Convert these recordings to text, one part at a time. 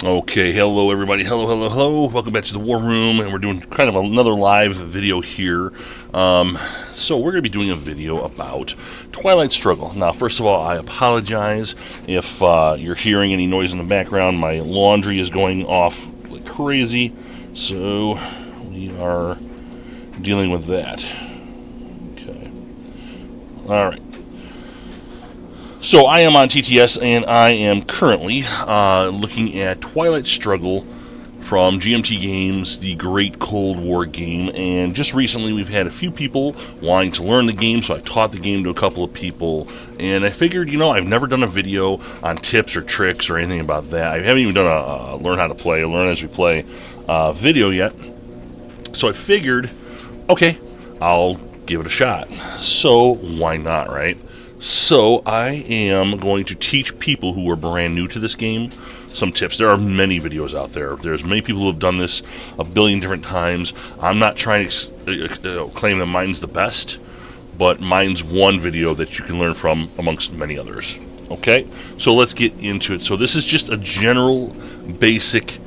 Okay, hello everybody, hello. Welcome back to the War Room, and we're doing kind of another live video here. So we're going to be doing a video about Twilight Struggle. Now, first of all, I apologize if you're hearing any noise in the background. My laundry is going off like crazy, so we are dealing with that. Okay. Alright. So I am on TTS, and I am currently looking at Twilight Struggle from GMT Games, the Great Cold War game. And just recently we've had a few people wanting to learn the game, so I taught the game to a couple of people. And I figured, I've never done a video on tips or tricks or anything about that. I haven't even done a learn how to play, learn as we play video yet. So I figured, okay, I'll give it a shot. So why not, right? So I am going to teach people who are brand new to this game some tips. There are many videos out there. There's many people who have done this a billion different times. I'm not trying to claim that mine's the best, but mine's one video that you can learn from amongst many others. Okay? So let's get into it. So this is just a general, basic,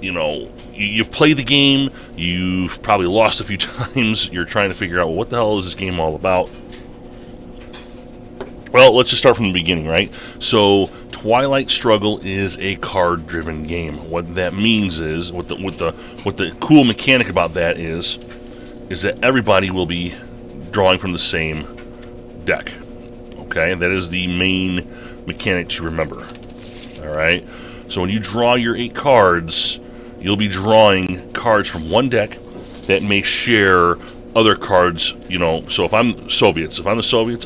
you've played the game, you've probably lost a few times, you're trying to figure out, well, what the hell is this game all about? Well, let's just start from the beginning, right? So, Twilight Struggle is a card-driven game. What that means is, what the cool mechanic about that is that everybody will be drawing from the same deck. Okay, that is the main mechanic to remember. All right. So when you draw your 8 cards, you'll be drawing cards from one deck that may share other cards, so if I'm the Soviets,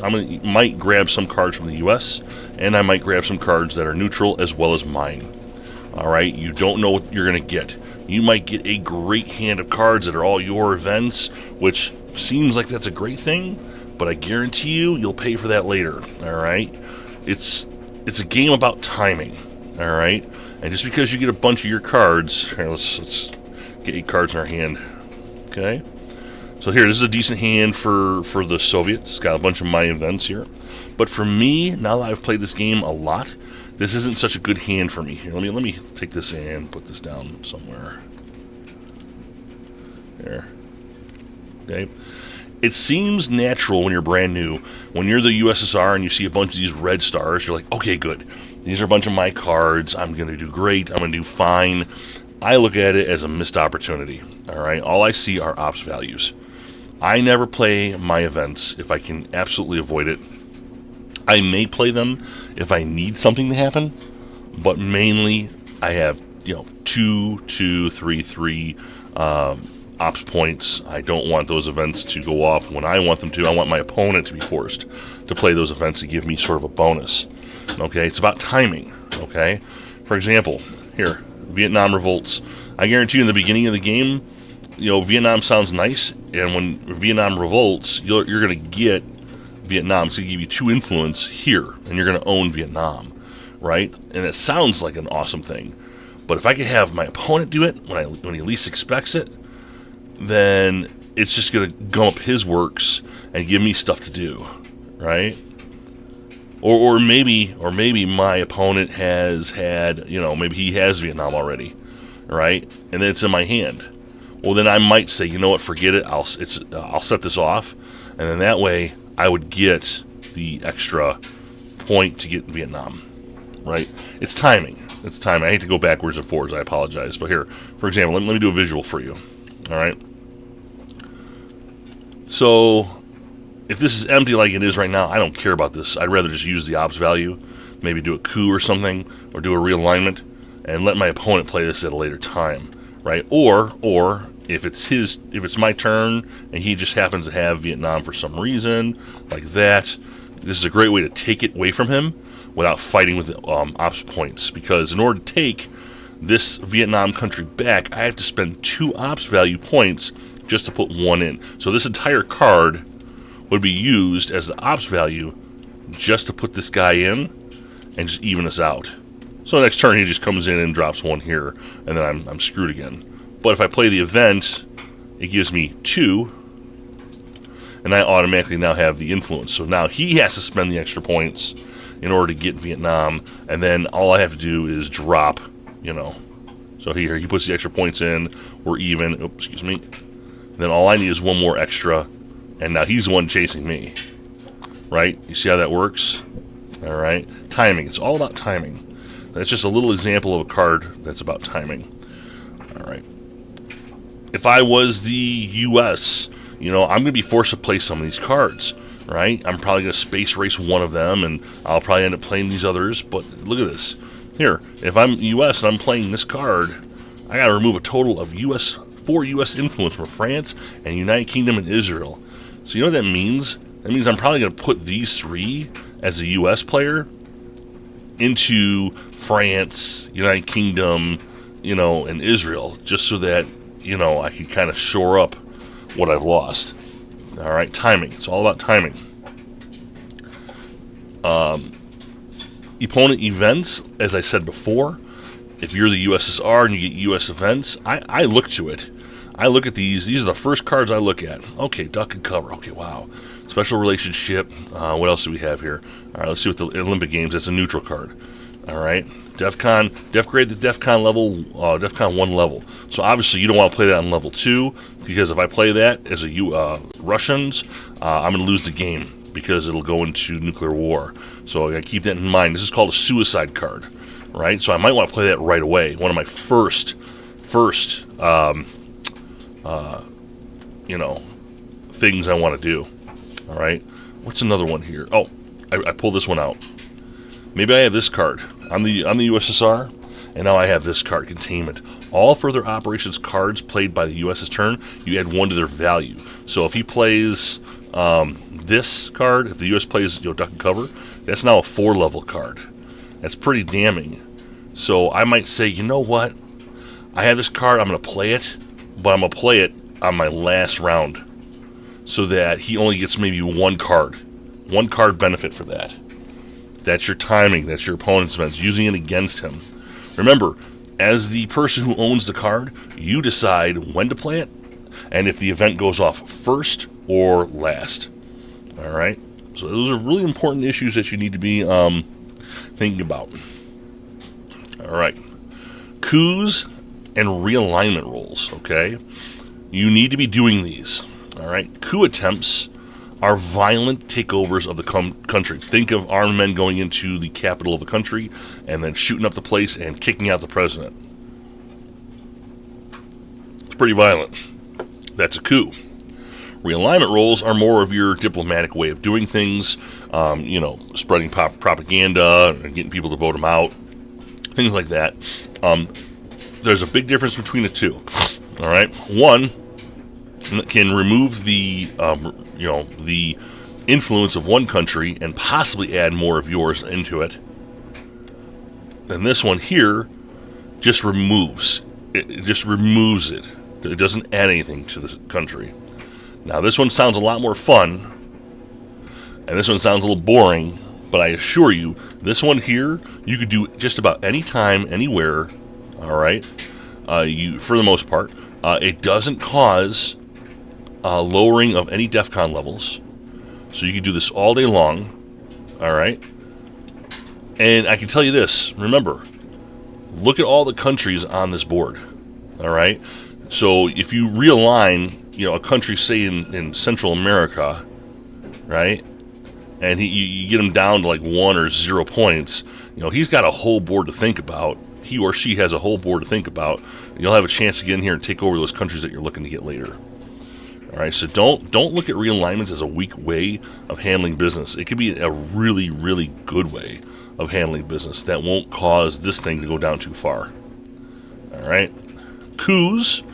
I might grab some cards from the U.S., and I might grab some cards that are neutral as well as mine. Alright, you don't know what you're going to get. You might get a great hand of cards that are all your events, which seems like that's a great thing, but I guarantee you'll pay for that later. Alright? It's a game about timing. Alright? And just because you get a bunch of your cards, here, let's get 8 cards in our hand. Okay? So here, this is a decent hand for the Soviets. It's got a bunch of my events here. But for me, now that I've played this game a lot, this isn't such a good hand for me. Here, let me take this and put this down somewhere. There. Okay. It seems natural when you're brand new. When you're the USSR and you see a bunch of these red stars, you're like, okay, good. These are a bunch of my cards. I'm going to do great. I'm going to do fine. I look at it as a missed opportunity. All right. All I see are ops values. I never play my events if I can absolutely avoid it. I may play them if I need something to happen, but mainly I have 2, 3 ops points. I don't want those events to go off when I want them to. I want my opponent to be forced to play those events to give me sort of a bonus. Okay, it's about timing. Okay, for example, here, Vietnam revolts. I guarantee you in the beginning of the game, Vietnam sounds nice, and when Vietnam revolts, you're going to get Vietnam. It's going to give you 2 influence here, and you're going to own Vietnam, right? And it sounds like an awesome thing. But if I could have my opponent do it when he least expects it, then it's just going to gum up his works and give me stuff to do, right? Or maybe my opponent has had, maybe he has Vietnam already, right? And then it's in my hand. Well, then I might say, you know what, forget it. I'll set this off, and then that way I would get the extra point to get Vietnam, right? It's timing. It's timing. I hate to go backwards and forwards. I apologize. But here, for example, let me do a visual for you. All right. So if this is empty like it is right now, I don't care about this. I'd rather just use the ops value, maybe do a coup or something, or do a realignment, and let my opponent play this at a later time, right? Or if it's my turn and he just happens to have Vietnam for some reason, like that, this is a great way to take it away from him without fighting with ops points. Because in order to take this Vietnam country back, I have to spend 2 ops value points just to put 1 in. So this entire card would be used as the ops value just to put this guy in and just even us out. So next turn he just comes in and drops 1 here, and then I'm screwed again. But if I play the event, it gives me 2, and I automatically now have the influence. So now he has to spend the extra points in order to get Vietnam, and then all I have to do is drop, you know. So here, he puts the extra points in, we're even, oops, excuse me. Then all I need is one more extra, and now he's the one chasing me, right? You see how that works? All right, timing, it's all about timing. That's just a little example of a card that's about timing. All right. If I was the U.S., you know, I'm going to be forced to play some of these cards, right? I'm probably going to space race one of them, and I'll probably end up playing these others, but look at this. Here, if I'm U.S. and I'm playing this card, I got to remove a total of 4 U.S. influence from France and United Kingdom and Israel. So you know what that means? That means I'm probably going to put these 3 as a U.S. player into France, United Kingdom, you know, and Israel, just so that, you know, I can kind of shore up what I've lost. All right, timing. It's all about timing. Opponent events, as I said before, if you're the USSR and you get U.S. events, I look to it. I look at these. These are the first cards I look at. Okay, duck and cover. Okay, wow. Special relationship. What else do we have here? All right, let's see what the Olympic Games. That's a neutral card. All right. Def grade the DEFCON level, DEFCON 1 level. So obviously you don't want to play that on level 2, because if I play that as a Russians, I'm going to lose the game because it'll go into nuclear war. So I got to keep that in mind. This is called a suicide card, right? So I might want to play that right away. One of my first, you know, things I want to do. All right. What's another one here? Oh, I pulled this one out. Maybe I have this card. I'm the USSR, and now I have this card, Containment. All further operations cards played by the U.S.'s turn, you add 1 to their value. So if he plays this card, if the U.S. plays, you know, duck and cover, that's now a 4-level card. That's pretty damning. So I might say, you know what? I have this card, I'm going to play it, but I'm going to play it on my last round, so that he only gets maybe 1 card. 1 card benefit for that. That's your timing. That's your opponent's events. Using it against him. Remember, as the person who owns the card, you decide when to play it, and if the event goes off first or last. All right? So those are really important issues that you need to be thinking about. All right. Coups and realignment rolls, okay? You need to be doing these. All right? Coup attempts are violent takeovers of the country. Think of armed men going into the capital of the country and then shooting up the place and kicking out the president. It's pretty violent. That's a coup. Realignment rolls are more of your diplomatic way of doing things, you know, spreading propaganda and getting people to vote them out, things like that. There's a big difference between the two. All right, one can remove the you know, the influence of one country and possibly add more of yours into it. And this one here just removes it. It just removes it. It doesn't add anything to the country. Now this one sounds a lot more fun, and this one sounds a little boring, but I assure you, this one here you could do just about any time, anywhere. All right, for the most part, it doesn't cause lowering of any DEFCON levels, so you can do this all day long. All right, and I can tell you this. Remember, look at all the countries on this board. All right, so if you realign, you know, a country, say in Central America, right, and you get him down to like 1 or 0 points, you know, he's got a whole board to think about. He or she has a whole board to think about. You'll have a chance to get in here and take over those countries that you're looking to get later. All right, so don't look at realignments as a weak way of handling business. It could be a really, really good way of handling business that won't cause this thing to go down too far. All right, coups.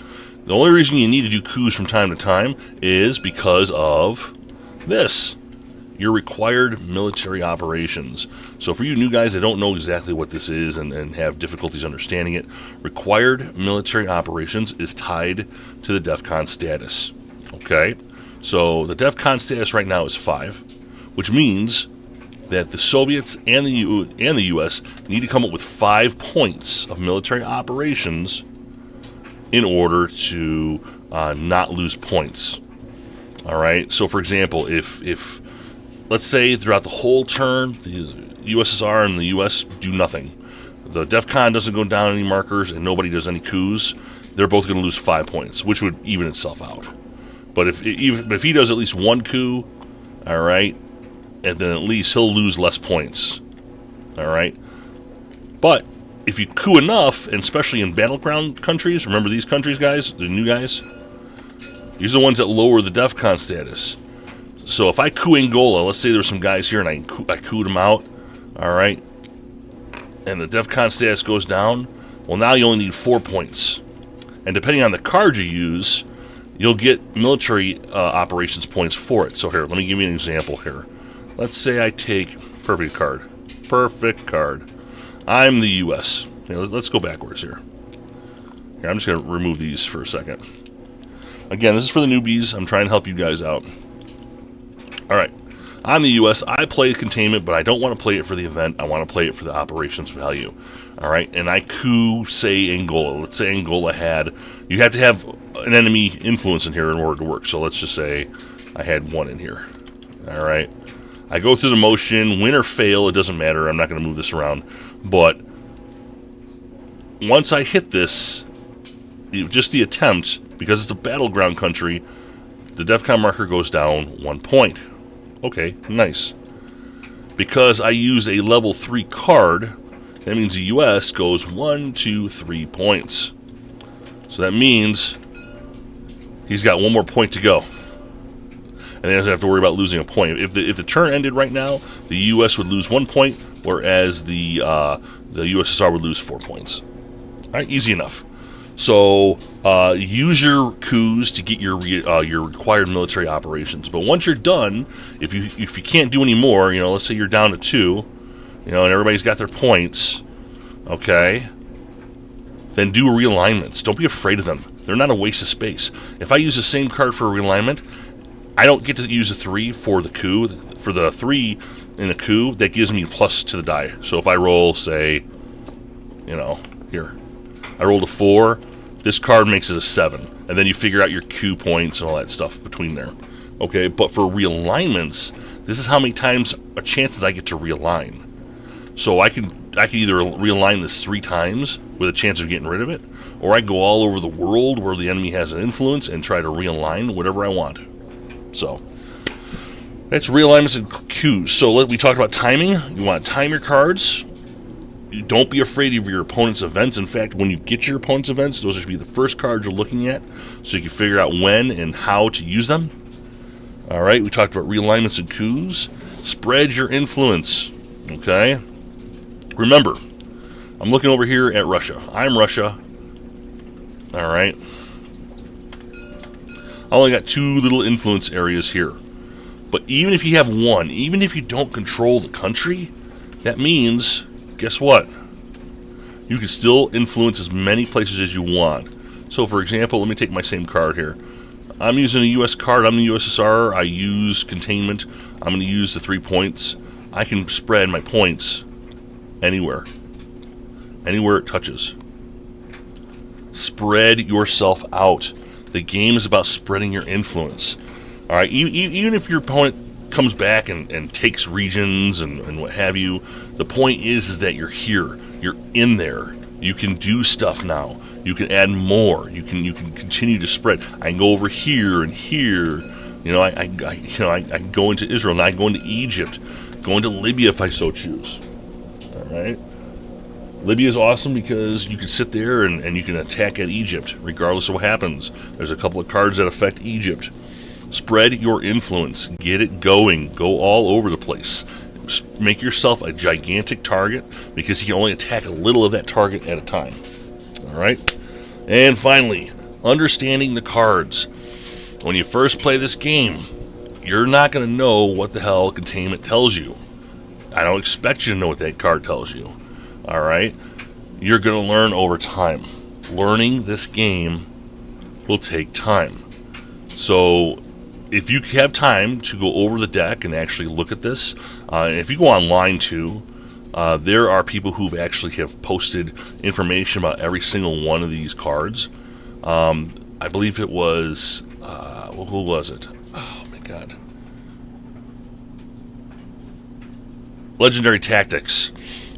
The only reason you need to do coups from time to time is because of this. Your required military operations. So for you new guys that don't know exactly what this is and have difficulties understanding it, required military operations is tied to the DEFCON status. Okay, so the DEFCON status right now is 5, which means that the Soviets and the U.S. need to come up with 5 points of military operations in order to not lose points. All right, so for example, if let's say throughout the whole turn, the USSR and the US do nothing. The DEFCON doesn't go down any markers, and nobody does any coups. They're both going to lose 5 points, which would even itself out. But if he does at least one coup, all right, and then at least he'll lose less points, all right. But if you coup enough, and especially in battleground countries, remember these countries, guys, the new guys, these are the ones that lower the DEFCON status. So if I coup Angola, let's say there's some guys here and I cooed them out, all right, and the DEFCON status goes down, well, now you only need 4 points. And depending on the card you use, you'll get military operations points for it. So here, let me give you an example here. Let's say I take perfect card. Perfect card. I'm the U.S. Okay, let's go backwards here. Here, I'm just going to remove these for a second. Again, this is for the newbies. I'm trying to help you guys out. All right. I'm the U.S. I play containment, but I don't want to play it for the event. I want to play it for the operations value. All right. And I coup, say, Angola. Let's say Angola had... You have to have an enemy influence in here in order to work. So let's just say I had one in here. All right. I go through the motion. Win or fail, it doesn't matter. I'm not going to move this around. But once I hit this, just the attempt, because it's a battleground country, the DEFCON marker goes down 1 point. Okay, nice. Because I use a level 3 card, that means the US goes 1, 2, 3 points. So that means he's got 1 more point to go. And then he doesn't have to worry about losing a point. If the turn ended right now, the US would lose 1 point, whereas the USSR would lose 4 points. All right, easy enough. So use your coups to get your required military operations. But once you're done, if you can't do any more, let's say you're down to 2, and everybody's got their points, okay, then do realignments. Don't be afraid of them. They're not a waste of space. If I use the same card for a realignment, I don't get to use a 3 for the coup. For the 3 in the coup, that gives me plus to the die. So if I roll, say, here, I rolled a 4. This card makes it a 7. And then you figure out your coup points and all that stuff between there. Okay, but for realignments, this is how many times or chances I get to realign. So I can either realign this 3 times with a chance of getting rid of it, or I go all over the world where the enemy has an influence and try to realign whatever I want. So that's realignments and coups. So we talked about timing. You want to time your cards. You don't be afraid of your opponent's events. In fact, when you get your opponent's events, those should be the first cards you're looking at, so you can figure out when and how to use them. All right, we talked about realignments and coups. Spread your influence. Okay. Remember, I'm looking over here at Russia. I'm Russia. All right. I only got 2 little influence areas here. But even if you have 1, even if you don't control the country, that means, guess what? You can still influence as many places as you want. So, for example, let me take my same card here. I'm using a U.S. card. I'm the USSR. I use containment. I'm going to use the 3 points. I can spread my points anywhere. Anywhere it touches. Spread yourself out. The game is about spreading your influence. All right, even if your opponent comes back and takes regions and what have you, the point is that you're here. You're in there. You can do stuff now. You can add more. You can continue to spread. I can go over here and here. I can go into Israel. Now I can go into Egypt. Go into Libya if I so choose. All right. Libya is awesome because you can sit there and you can attack at Egypt regardless of what happens. There's a couple of cards that affect Egypt. Spread your influence. Get it going. Go all over the place. Make yourself a gigantic target because you can only attack a little of that target at a time. Alright? And finally, understanding the cards. When you first play this game, you're not going to know what the hell containment tells you. I don't expect you to know what that card tells you. Alright? You're going to learn over time. Learning this game will take time. So, if you have time to go over the deck and actually look at this, and if you go online too, there are people who actually have posted information about every single one of these cards. I believe it was, who was it? Oh my god. Legendary Tactics.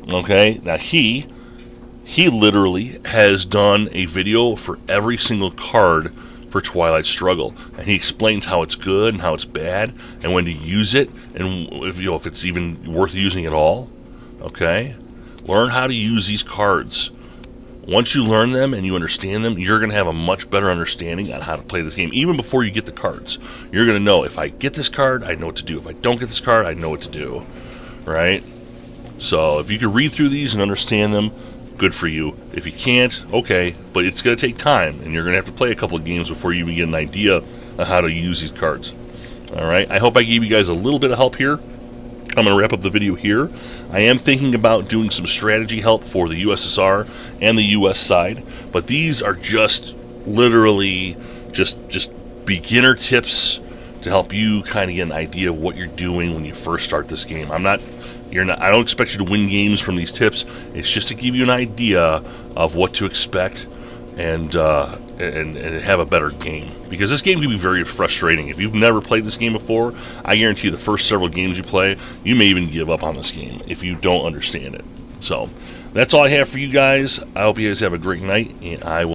Okay, now he literally has done a video for every single card for Twilight Struggle, and he explains how it's good and how it's bad, and when to use it, and if it's even worth using at all. Okay, learn how to use these cards. Once you learn them and you understand them, you're going to have a much better understanding on how to play this game. Even before you get the cards, you're going to know, if I get this card, I know what to do. If I don't get this card, I know what to do. Right? So if you can read through these and understand them, good for you. If you can't, okay, but it's going to take time, and you're going to have to play a couple of games before you even get an idea of how to use these cards. All right, I hope I gave you guys a little bit of help here. I'm going to wrap up the video here. I am thinking about doing some strategy help for the USSR and the US side, but these are just literally just beginner tips to help you kind of get an idea of what you're doing when you first start this game. I don't expect you to win games from these tips. It's just to give you an idea of what to expect and have a better game. Because this game can be very frustrating. If you've never played this game before, I guarantee you the first several games you play, you may even give up on this game if you don't understand it. So, that's all I have for you guys. I hope you guys have a great night, and I will